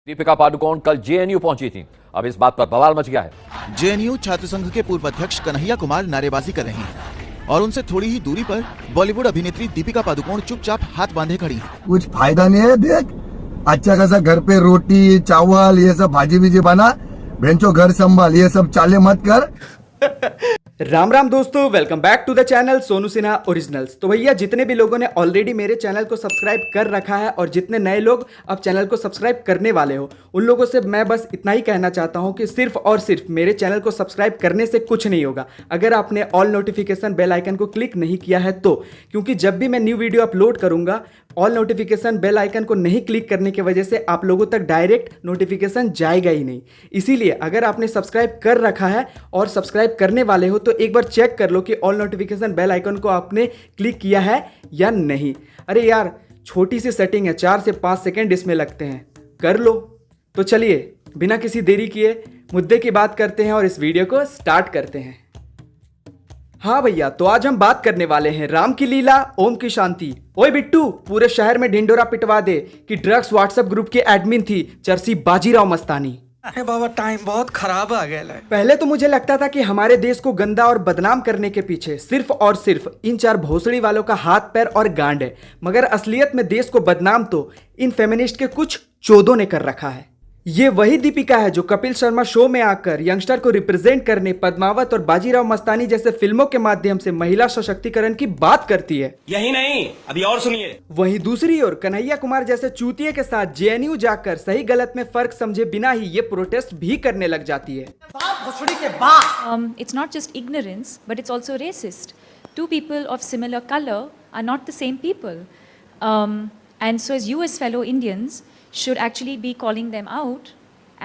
दीपिका पादुकोण कल जेएनयू पहुंची थी। अब इस बात पर बवाल मच गया है। जेएनयू छात्र संघ के पूर्व अध्यक्ष कन्हैया कुमार नारेबाजी कर रहे हैं और उनसे थोड़ी ही दूरी पर बॉलीवुड अभिनेत्री दीपिका पादुकोण चुपचाप हाथ बांधे खड़ी हैं। कुछ फायदा नहीं है। देख अच्छा खासा घर पे रोटी चावल ये सब भाजी भीजी बना, बेंचो घर संभाल, ये सब चाले मत कर। राम राम दोस्तों, welcome back to the channel Sonu Sinha originals. तो भैया जितने भी लोगों ने ऑलरेडी मेरे चैनल को सब्सक्राइब कर रखा है और जितने नए लोग अब चैनल को सब्सक्राइब करने वाले हो, उन लोगों से मैं बस इतना ही कहना चाहता हूं कि सिर्फ और सिर्फ मेरे चैनल को सब्सक्राइब करने से कुछ नहीं होगा अगर आपने ऑल नोटिफिकेशन बेल आइकन को क्लिक नहीं किया है तो। क्योंकि जब भी मैं न्यू वीडियो अपलोड करूंगा, ऑल नोटिफिकेशन बेल आइकन को नहीं क्लिक करने की वजह से आप लोगों तक डायरेक्ट नोटिफिकेशन जाएगा ही नहीं। इसीलिए अगर आपने सब्सक्राइब कर रखा है और सब्सक्राइब करने वाले हो तो एक बार चेक कर लो कि ऑल नोटिफिकेशन बेल आइकन को आपने क्लिक किया है या नहीं। अरे यार छोटी सी सेटिंग है, 4 से 5 सेकेंड इसमें लगते हैं, कर लो। तो चलिए बिना किसी देरी किए मुद्दे की बात करते हैं और इस वीडियो को स्टार्ट करते हैं। हाँ भैया, तो आज हम बात करने वाले हैं राम की लीला ओम की शांति। ओए बिट्टू, पूरे शहर में ढिंडोरा पिटवा दे कि ड्रग्स व्हाट्सएप ग्रुप के एडमिन थी चर्सी बाजीराव मस्तानी। अरे बाबा टाइम बहुत खराब आ गया है। पहले तो मुझे लगता था कि हमारे देश को गंदा और बदनाम करने के पीछे सिर्फ और सिर्फ इन 4 भोसड़ी वालों का हाथ पैर और गांड है, मगर असलियत में देश को बदनाम तो इन फेमिनिस्ट के कुछ चोदों ने कर रखा है। ये वही दीपिका है जो कपिल शर्मा शो में आकर यंगस्टर को रिप्रेजेंट करने पद्मावत और बाजीराव मस्तानी जैसे फिल्मों के माध्यम से महिला सशक्तिकरण की बात करती है। यही नहीं, अभी और सुनिए। वहीं दूसरी ओर कन्हैया कुमार जैसे चूतिए के साथ जेएनयू जाकर सही गलत में फर्क समझे बिना ही ये प्रोटेस्ट भी करने लग जाती है। It's not just ignorance, but it's also racist. Two people of similar color are not the same people. And so as you as fellow Indians should actually be calling them out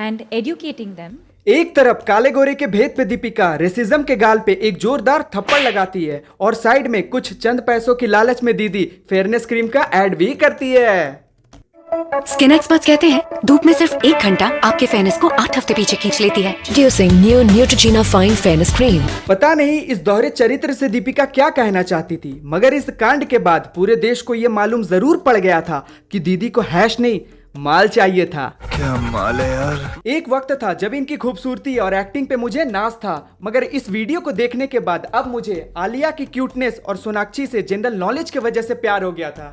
and educating them. एक तरफ काले गोरे के भेद पे Deepika racism के गाल पे एक जोरदार थप्पड़ लगाती है और साइड में कुछ चंद पैसों की लालच में दीदी फेयरनेस क्रीम का ऐड भी करती है। स्किन एक्सपर्ट्स कहते हैं धूप में सिर्फ 1 घंटा आपके फेयरनेस को 8 हफ्ते पीछे खींच लेती है। Introducing new Neutrogena fine fairness cream. पता नहीं इस दोहरे चरित्र से दीपिका क्या कहना चाहती थी, मगर इस कांड के बाद पूरे देश को यह मालूम जरूर पड़ गया था कि दीदी को हैश नहीं माल चाहिए था। क्या माल है यार। एक वक्त था जब इनकी खूबसूरती और एक्टिंग पे मुझे नाज था, मगर इस वीडियो को देखने के बाद अब मुझे आलिया की क्यूटनेस और सोनाक्षी से जनरल नॉलेज की वजह से प्यार हो गया था।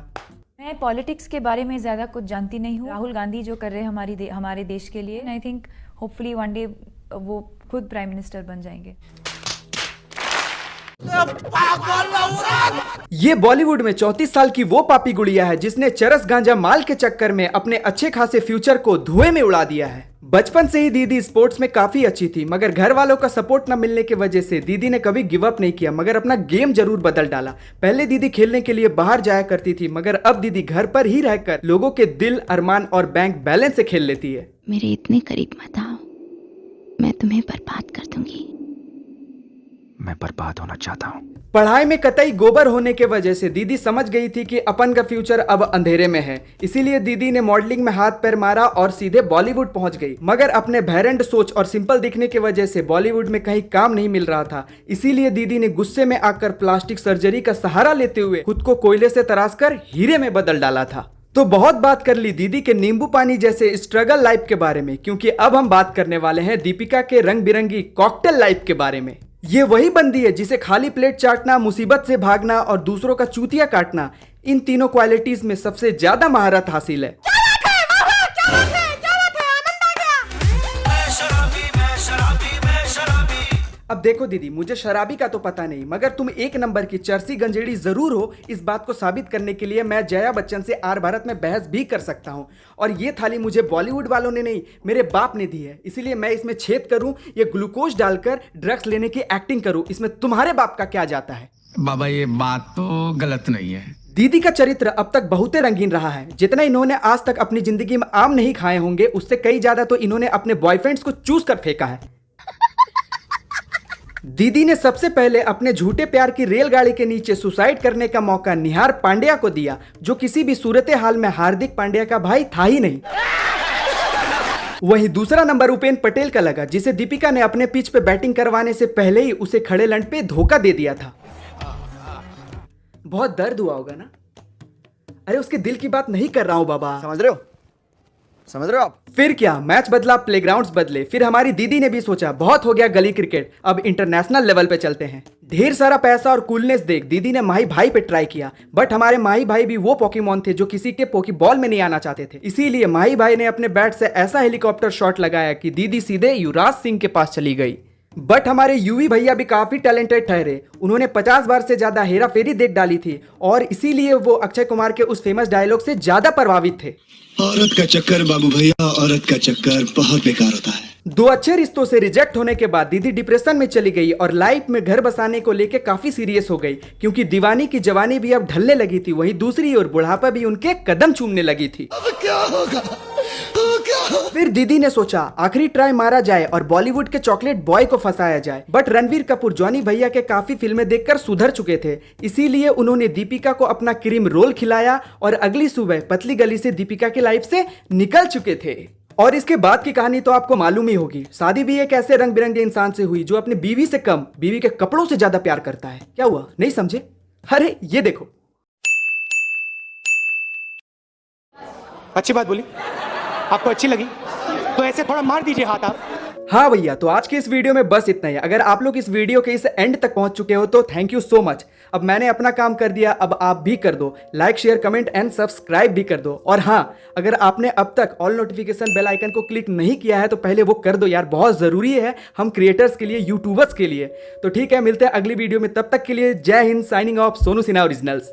मैं पॉलिटिक्स के बारे में ज़्यादा कुछ जानती नहीं हूँ। राहुल गांधी जो कर रहे हैं हमारे देश के लिए, I think hopefully one day वो खुद प्राइम मिनिस्टर बन जाएंगे। ये बॉलीवुड में 34 साल की वो पापी गुड़िया है जिसने चरस गांजा माल के चक्कर में अपने अच्छे खासे फ्यूचर को धुएं में उड़ा दिया है। बचपन से ही दीदी स्पोर्ट्स में काफी अच्छी थी, मगर घर वालों का सपोर्ट न मिलने की वजह से दीदी ने कभी गिव अप नहीं किया, मगर अपना गेम जरूर बदल डाला। पहले दीदी खेलने के लिए बाहर जाया करती थी, मगर अब दीदी घर पर ही रहकर लोगों के दिल, अरमान और बैंक बैलेंस से खेल लेती है। मेरे इतने करीब मत आओ, मैं तुम्हें बर्बाद कर दूंगी। मैं बर्बाद होना चाहता हूँ। पढ़ाई में कतई गोबर होने के वजह से दीदी समझ गई थी कि अपन का फ्यूचर अब अंधेरे में है। इसीलिए दीदी ने मॉडलिंग में हाथ पैर मारा और सीधे बॉलीवुड पहुंच गई, मगर अपने भैरंड सोच और सिंपल दिखने की वजह से बॉलीवुड में कहीं काम नहीं मिल रहा था। इसीलिए दीदी ने गुस्से में आकर प्लास्टिक सर्जरी का सहारा लेते हुए खुद को कोयले से तराशकर हीरे में बदल डाला था। तो बहुत बात कर ली दीदी के नींबू पानी जैसे स्ट्रगल लाइफ के बारे में, क्योंकि अब हम बात करने वाले हैं दीपिका के रंग बिरंगी कॉकटेल लाइफ के बारे में। ये वही बंदी है जिसे खाली प्लेट चाटना, मुसीबत से भागना और दूसरों का चूतिया काटना, इन तीनों क्वालिटीज में सबसे ज्यादा महारत हासिल है। अब देखो दीदी, मुझे शराबी का तो पता नहीं, मगर तुम एक नंबर की चर्सी गंजेड़ी जरूर हो। इस बात को साबित करने के लिए मैं जया बच्चन से आर भारत में बहस भी कर सकता हूं। और ये थाली मुझे बॉलीवुड वालों ने नहीं, मेरे बाप ने दी है, इसलिए मैं इसमें छेद करूं, ये ग्लूकोज डालकर ड्रग्स लेने की एक्टिंग करूं, इसमें तुम्हारे बाप का क्या जाता है। बाबा ये बात तो गलत नहीं है। दीदी का चरित्र अब तक बहुत रंगीन रहा है। जितना इन्होंने आज तक अपनी जिंदगी में आम नहीं खाए होंगे, उससे कई ज्यादा तो इन्होंने अपने बॉयफ्रेंड्स को चूस कर फेंका है। दीदी ने सबसे पहले अपने झूठे प्यार की रेलगाड़ी के नीचे सुसाइड करने का मौका निहार पांड्या को दिया, जो किसी भी सूरत हाल में हार्दिक पांड्या का भाई था ही नहीं। वहीं दूसरा नंबर उपेंद्र पटेल का लगा, जिसे दीपिका ने अपने पिच पे बैटिंग करवाने से पहले ही उसे खड़े लंड पे धोखा दे दिया था। बहुत दर्द हुआ होगा ना। अरे उसके दिल की बात नहीं कर रहा हूं बाबा, समझ रहे हो। समझ रहे हो आप? फिर क्या, मैच बदला, प्लेग्राउंड्स बदले। फिर हमारी दीदी ने भी सोचा बहुत हो गया गली क्रिकेट, अब इंटरनेशनल लेवल पे चलते हैं। ढेर सारा पैसा और कूलनेस देख दीदी ने माही भाई पे ट्राई किया, बट हमारे माही भाई भी वो पोकेमॉन थे जो किसी के पोकेबॉल में नहीं आना चाहते थे। इसीलिए माही भाई ने अपने बैट से ऐसा हेलीकॉप्टर शॉट लगाया कि दीदी सीधे युवराज सिंह के पास चली गई। बट हमारे यूवी भैया भी काफी टैलेंटेड ठहरे। उन्होंने 50 बार से ज्यादा हेरा फेरी देख डाली थी और इसीलिए वो अक्षय कुमार के उस फेमस डायलॉग से ज्यादा प्रभावित थे। औरत का चक्कर बाबू भैया, औरत का चक्कर बहुत बेकार होता है। दो अच्छे रिश्तों से रिजेक्ट होने के बाद दीदी डिप्रेशन में चली गई और लाइफ में घर बसाने को लेके काफी सीरियस हो गई, क्योंकि दीवानी की जवानी भी अब ढलने लगी थी। वहीं दूसरी ओर बुढ़ापा भी उनके कदम चूमने लगी थी। अब क्या होगा? फिर दीदी ने सोचा आखिरी ट्राई मारा जाए और बॉलीवुड के चॉकलेट बॉय को फंसाया जाए। बट रणवीर कपूर जॉनी भैया के काफी फिल्में देखकर सुधर चुके थे, इसीलिए उन्होंने दीपिका को अपना क्रीम रोल खिलाया और अगली सुबह पतली गली से दीपिका की लाइफ से निकल चुके थे। और इसके बाद की कहानी तो आपको मालूम ही होगी। शादी भी एक ऐसे रंग बिरंगे इंसान से हुई जो अपनी बीवी से कम बीवी के कपड़ों से ज्यादा प्यार करता है। क्या हुआ, नहीं समझे? अरे ये देखो। अच्छी बात बोली, आपको अच्छी लगी तो ऐसे थोड़ा मार दीजिए हाथ आप। हाँ भैया, तो आज के इस वीडियो में बस इतना ही। अगर आप लोग इस वीडियो के इस एंड तक पहुंच चुके हो तो थैंक यू सो मच। अब मैंने अपना काम कर दिया, अब आप भी कर दो। Like, share, comment and subscribe भी कर दो। और हाँ, अगर आपने अब तक ऑल नोटिफिकेशन बेल आइकन को क्लिक नहीं किया है तो पहले वो कर दो यार, बहुत जरूरी है हम क्रिएटर्स के लिए, यूट्यूबर्स के लिए। तो ठीक है, मिलते हैं अगली वीडियो में, तब तक के लिए जय Hind. Signing off, Sonu Sinha originals.